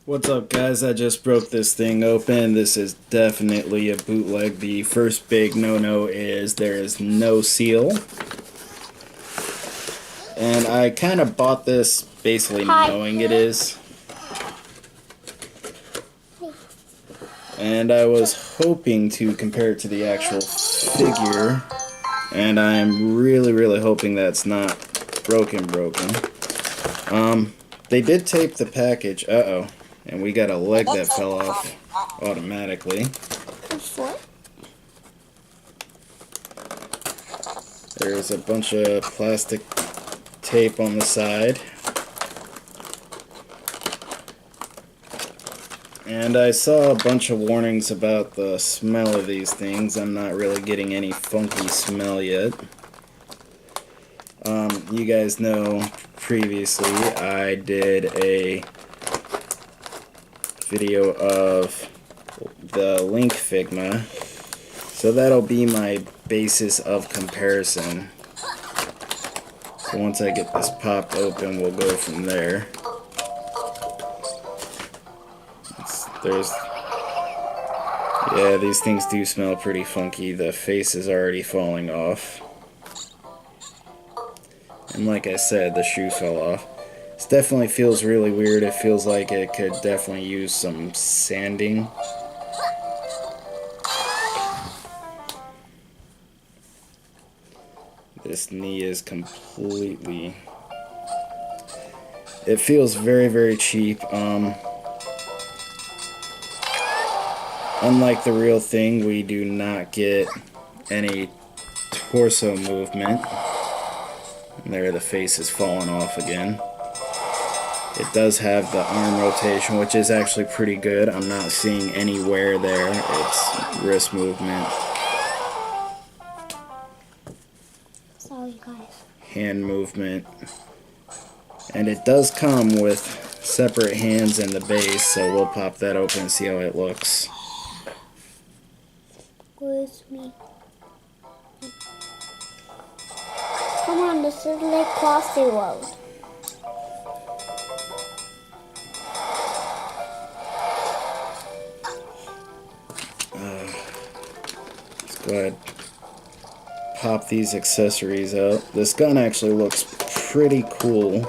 What's up, guys? I just broke this thing open. This is definitely a bootleg. The first big no-no is there is no seal. And I kind of bought this basically knowing it is. And I was hoping to compare it to the actual figure. And I'm really hoping that's not broken. They did tape the package. Uh-oh. And we got a leg that fell off automatically. There's a bunch of plastic tape on the side. And I saw a bunch of warnings about the smell of these things. I'm not really getting any funky smell yet. You guys know previously I did a video of the link Figma, so that'll be my basis of comparison. So once I get this popped open, we'll go from there. Yeah, these things do smell pretty funky. The face is already falling off. And like I said, the shoe fell off. This definitely feels really weird. It feels like it could definitely use some sanding. This knee is completely... It feels very cheap. Unlike the real thing, we do not get any torso movement. And there, the face is falling off again. It does have the arm rotation, which is actually pretty good. I'm not seeing any wear there. It's wrist movement. Sorry, guys. Hand movement. And it does come with separate hands in the base, so we'll pop that open and see how it looks. Where's me? Come on, this is like Crossy Road. Let's go ahead, pop these accessories out. This gun actually looks pretty cool.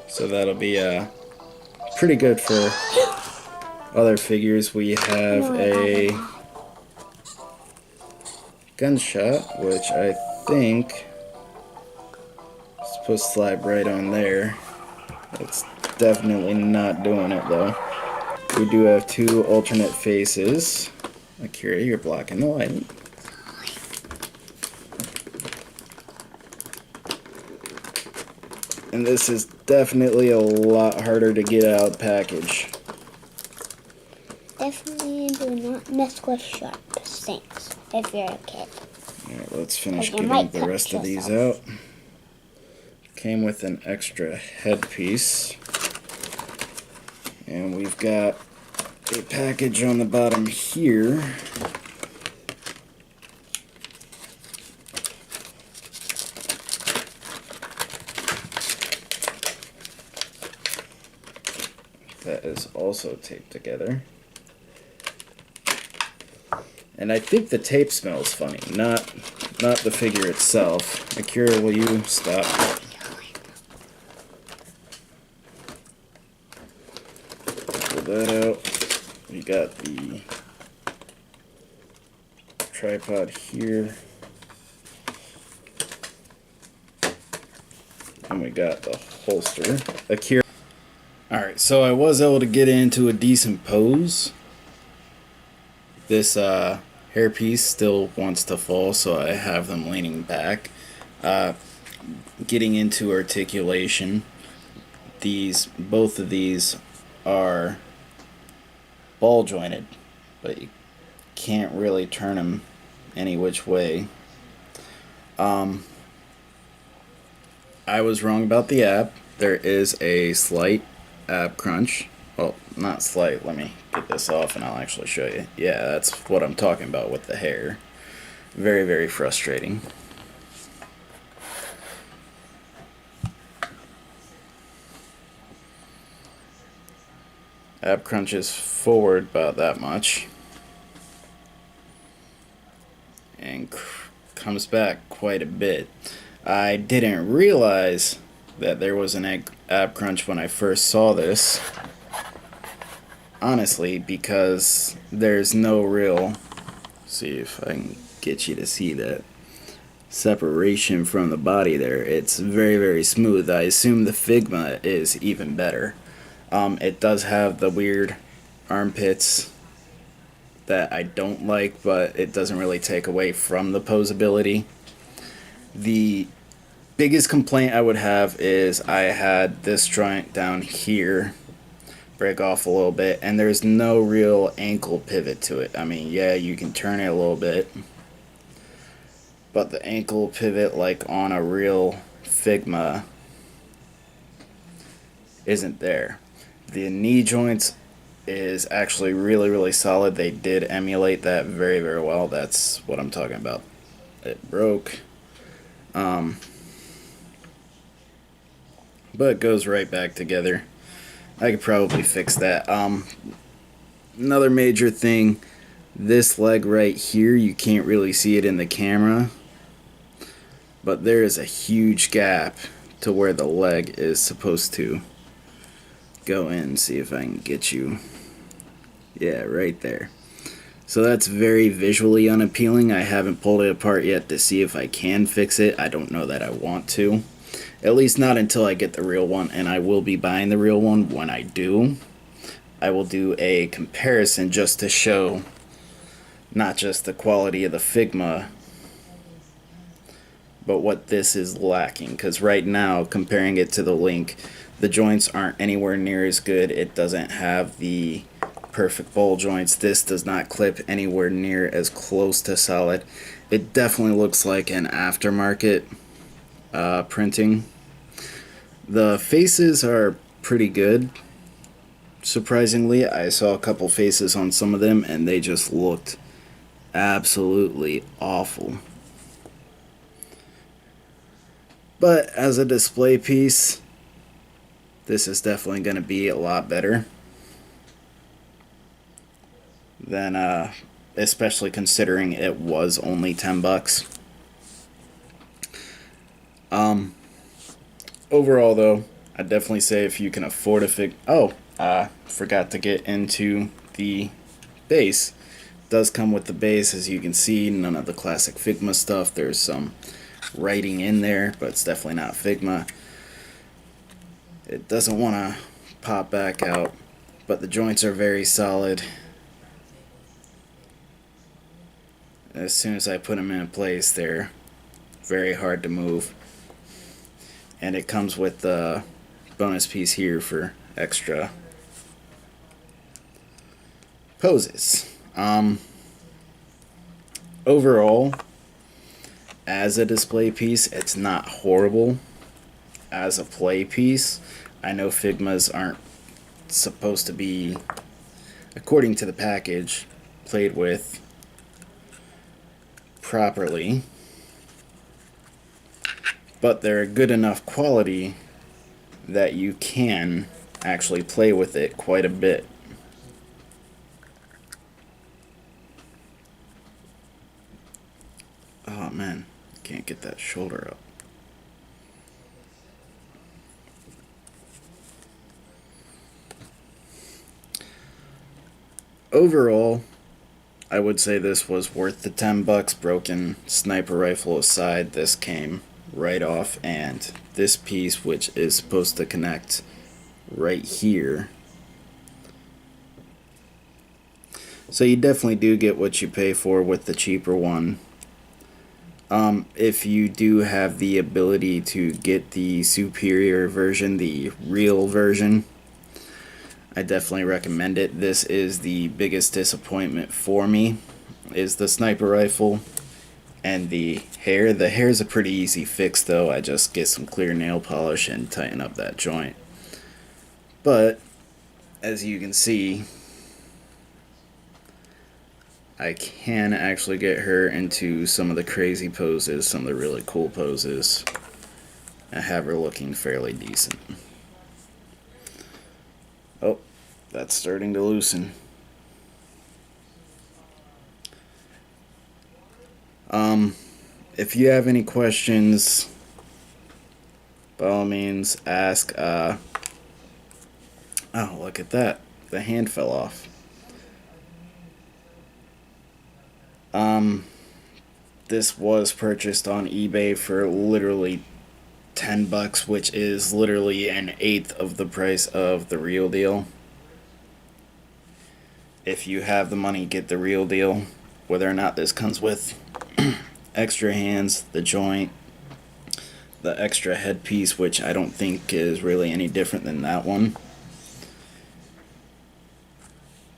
So that'll be pretty good for other figures. We have a gunshot, which I think is supposed to slide right on there. It's definitely not doing it though. We do have two alternate faces. Akira, you're blocking the light. And this is definitely a lot harder to get out of the package. Definitely do not mess with sharp things if you're a kid. Alright, let's finish getting the rest of these out. Came with an extra headpiece. And we've got a package on the bottom here. That is also taped together. And I think the tape smells funny, not the figure itself. Akira, will you stop? Pull that out. We got the tripod here. And we got the holster. Akira. Alright, so I was able to get into a decent pose. This hairpiece still wants to fall, so I have them leaning back. Getting into articulation, both of these are ball jointed, but you can't really turn them any which way. I was wrong about the app. There is a slight app crunch. Well, not slight. Let me get this off and I'll actually show you. Yeah, that's what I'm talking about with the hair. Very, very frustrating. App crunches forward about that much and comes back quite a bit. I didn't realize that there was an app crunch when I first saw this, honestly, because there's no real, see if I can get you to see that separation from the body there. It's very, very smooth. I assume the Figma is even better. It does have the weird armpits that I don't like, but it doesn't really take away from the posability. The biggest complaint I would have is I had this joint down here break off a little bit, and there's no real ankle pivot to it. I mean, yeah, you can turn it a little bit, but the ankle pivot like on a real Figma isn't there. The knee joints is actually really, really solid. They did emulate that very, very well. That's what I'm talking about. It broke. But it goes right back together. I could probably fix that. Another major thing, this leg right here, you can't really see it in the camera, but there is a huge gap to where the leg is supposed to go in. See if I can get you. Yeah, right there. So that's very visually unappealing. I haven't pulled it apart yet to see if I can fix it. I don't know that I want to. At least not until I get the real one, and I will be buying the real one when I do. I will do a comparison just to show not just the quality of the Figma, but what this is lacking. Because right now, comparing it to the Link, the joints aren't anywhere near as good. It doesn't have the perfect bowl joints. This does not clip anywhere near as close to solid. It definitely looks like an aftermarket printing. The faces are pretty good. Surprisingly, I saw a couple faces on some of them and they just looked absolutely awful. But as a display piece, this is definitely going to be a lot better than, especially considering it was only $10. Overall, though, I'd definitely say if you can afford a forgot to get into the base. It does come with the base, as you can see. None of the classic Figma stuff. There's some writing in there, but it's definitely not Figma. It doesn't want to pop back out, but the joints are very solid. As soon as I put them in place, they're very hard to move. And it comes with the bonus piece here for extra poses. Overall, as a display piece, it's not horrible. As a play piece, I know Figmas aren't supposed to be, according to the package, played with properly, but they're a good enough quality that you can actually play with it quite a bit. Oh man, can't get that shoulder up. Overall, I would say this was worth the $10. Broken sniper rifle aside, this came right off, and this piece, which is supposed to connect right here, so you definitely do get what you pay for with the cheaper one. If you do have the ability to get the superior version, the real version, I definitely recommend it. This is the biggest disappointment for me, is the sniper rifle and the hair. The hair is a pretty easy fix though. I just get some clear nail polish and tighten up that joint. But as you can see, I can actually get her into some of the crazy poses, some of the really cool poses, and have her looking fairly decent. Oh, that's starting to loosen. If you have any questions, by all means ask. Oh, look at that. The hand fell off. This was purchased on eBay for literally $10, which is literally an eighth of the price of the real deal. If you have the money, get the real deal. Whether or not this comes with extra hands, the joint, the extra headpiece, which I don't think is really any different than that one.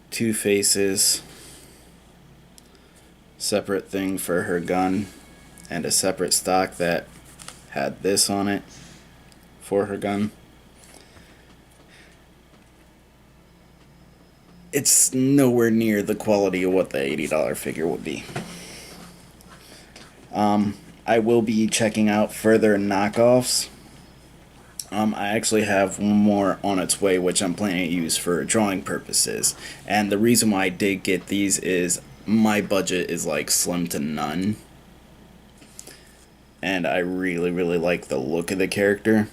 2 faces, separate thing for her gun, and a separate stock that had this on it for her gun. It's nowhere near the quality of what the $80 figure would be. I will be checking out further knockoffs. I actually have one more on its way, which I'm planning to use for drawing purposes. And the reason why I did get these is my budget is like slim to none. And I really, really like the look of the character.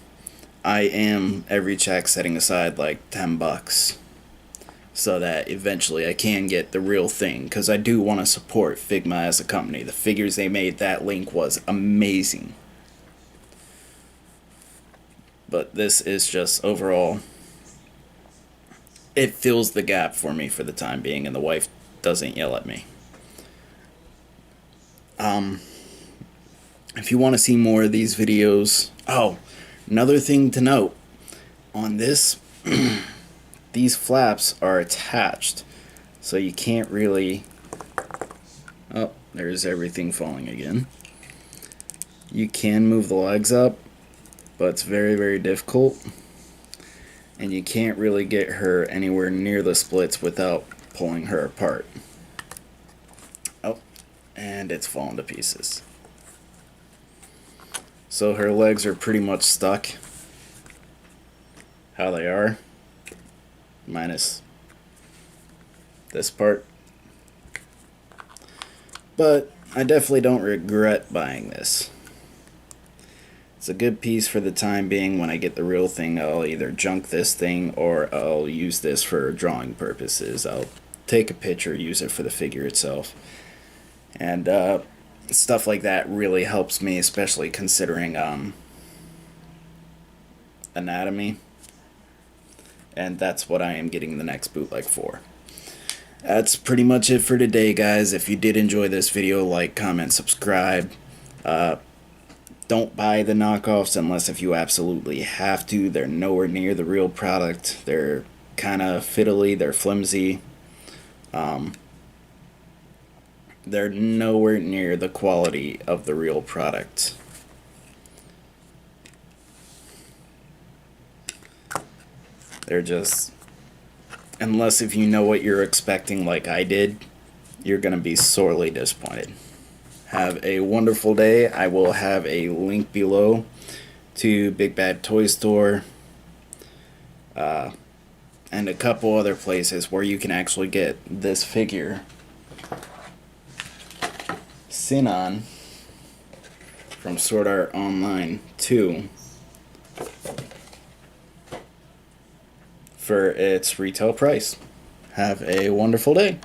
I am, every check, setting aside like $10 so that eventually I can get the real thing, because I do want to support Figma as a company. The figures they made, that link was amazing. But this is just overall, it fills the gap for me for the time being, and the wife doesn't yell at me. If you want to see more of these videos, oh, another thing to note on this, these flaps are attached, so you can't really, oh, there's everything falling again. You can move the legs up, but it's very, very difficult, and you can't really get her anywhere near the splits without pulling her apart. Oh, and it's fallen to pieces. So her legs are pretty much stuck how they are, minus this part. But I definitely don't regret buying this. It's a good piece for the time being. When I get the real thing, I'll either junk this thing or I'll use this for drawing purposes. I'll take a picture, use it for the figure itself. And stuff like that really helps me, especially considering anatomy. And that's what I am getting the next bootleg for. That's pretty much it for today, guys. If you did enjoy this video, like, comment, subscribe. Don't buy the knockoffs unless if you absolutely have to. They're nowhere near the real product. They're kind of fiddly, they're flimsy. They're nowhere near the quality of the real product. They're just, unless if you know what you're expecting like I did, you're going to be sorely disappointed. Have a wonderful day. I will have a link below to Big Bad Toy Store and a couple other places where you can actually get this figure, Sinon, from Sword Art Online 2 for its retail price. Have a wonderful day.